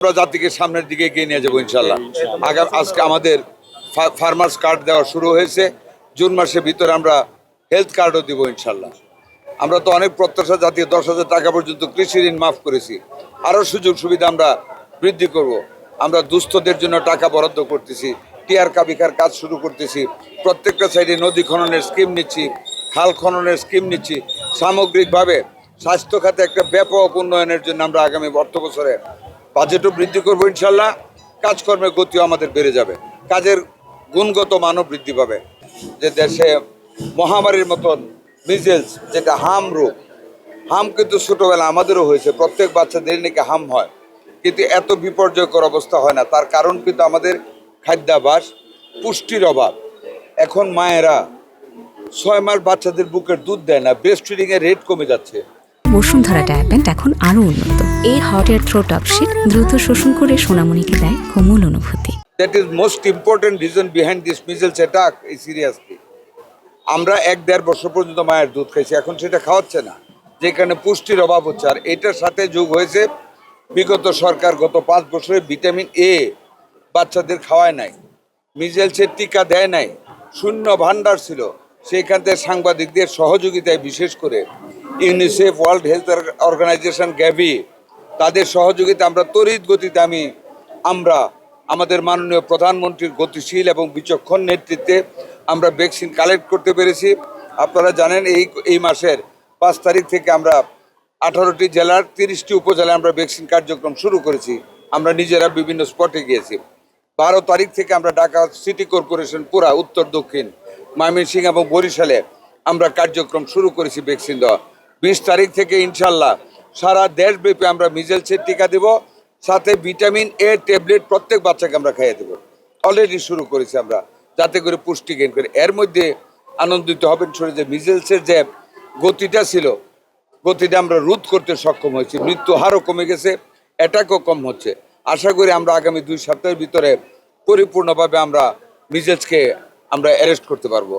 আমরা জাতিকে সামনের দিকে এগিয়ে নিয়ে যাবো ইনশাল্লাহ। আজকে আমাদের ফার্মার্স কার্ড দেওয়া শুরু হয়েছে। জুন মাসের ভিতরে আমরা হেলথ কার্ডও দিব ইনশাল্লাহ। আমরা তো অনেক প্রত্যাশা, জাতীয় 10,000 টাকা পর্যন্ত কৃষি ঋণ মাফ করেছি। আরও সুযোগ সুবিধা আমরা বৃদ্ধি করব। আমরা দুস্থদের জন্য টাকা বরাদ্দ করতেছি, টিআর কাবিকার কাজ শুরু করতেছি, প্রত্যেকটা সাইডে নদী খননের স্কিম নিচ্ছি, খাল খননের স্কিম নিচ্ছি। সামগ্রিকভাবে স্বাস্থ্য খাতে একটা ব্যাপক উন্নয়নের জন্য আমরা আগামী অর্থ বছরে বাজেটও বৃদ্ধি করবো ইনশাল্লাহ। কাজকর্মের গতিও আমাদের বেড়ে যাবে, কাজের গুণগত মানও বৃদ্ধি পাবে। যে দেশে মহামারীর মতন মিজেলস, যেটা হাম রোগ, হাম কিন্তু ছোটোবেলা আমাদেরও হয়েছে, প্রত্যেক বাচ্চাদের নাকি হাম হয়, কিন্তু এত বিপর্যয়কর অবস্থা হয় না। তার কারণ কিন্তু আমাদের খাদ্যাভ্যাস, পুষ্টির অভাব। এখন মায়েরা 6 মাস বাচ্চাদের বুকের দুধ দেয় না, ব্রেস্ট ফিডিংয়ের রেট কমে যাচ্ছে। বসুন্ধরা ডায়াপেন্ট এখন আরো উন্নত। এই হট এয়ার থ্রো টপশিট দ্রুত শোষণ করে সোনামণিকে দেয় কোমল অনুভূতি। That is most important reason behind this measles attack. এই সিরিয়াসলি আমরা 1-1.5 বছর পর্যন্ত মায়ের দুধ খাইছি, এখন সেটা খাওয়াচ্ছে না, যেখানে পুষ্টির অভাব হচ্ছে। আর এটার সাথে যোগ হয়েছে বিগত সরকার গত 5 বছরে ভিটামিন এ বাচ্চাদের খাওয়ায় নাই, মিজেলসের টিকা দেয় নাই, শূন্য ভান্ডার ছিল। সেইখান থেকে সাংবাদিকদের সহযোগিতায়, বিশেষ করে UNICEF, World Health Organization, Gavi, তাদের সহযোগিতা আমরা তড়িৎ গতিতে আমরা আমাদের মাননীয় প্রধানমন্ত্রীর গতিশীল এবং বিচক্ষণ নেতৃত্বে আমরা ভ্যাকসিন কালেক্ট করতে পেরেছি। আপনারা জানেন এই মাসের 5 তারিখ থেকে আমরা 18টি জেলার 30টি উপজেলায় আমরা ভ্যাকসিন কার্যক্রম শুরু করেছি। আমরা নিজেরা বিভিন্ন স্পটে গিয়েছি। 12 তারিখ থেকে আমরা ঢাকা সিটি কর্পোরেশন পুরা উত্তর দক্ষিণ ময়মনসিংহ এবং বরিশালে আমরা কার্যক্রম শুরু করেছি ভ্যাকসিন দেওয়া। 20 তারিখ থেকে ইনশাল্লাহ সারা দেশব্যাপী আমরা মিজেলসের টিকা দেব, সাথে ভিটামিন এ ট্যাবলেট প্রত্যেক বাচ্চাকে আমরা খাইয়ে দেবো। অলরেডি শুরু করেছি আমরা, যাতে করে পুষ্টি গেইন করে। এর মধ্যে আনন্দিত হবেন শুনে যে মিজেলসের যে গতিটা ছিল, গতিটা আমরা রোধ করতে সক্ষম হয়েছি। মৃত্যু হারও কমে গেছে, অ্যাটাকও কম হচ্ছে। আশা করি আমরা আগামী 2 সপ্তাহের ভিতরে পরিপূর্ণভাবে আমরা মিজেলসকে আমরা অ্যারেস্ট করতে পারবো।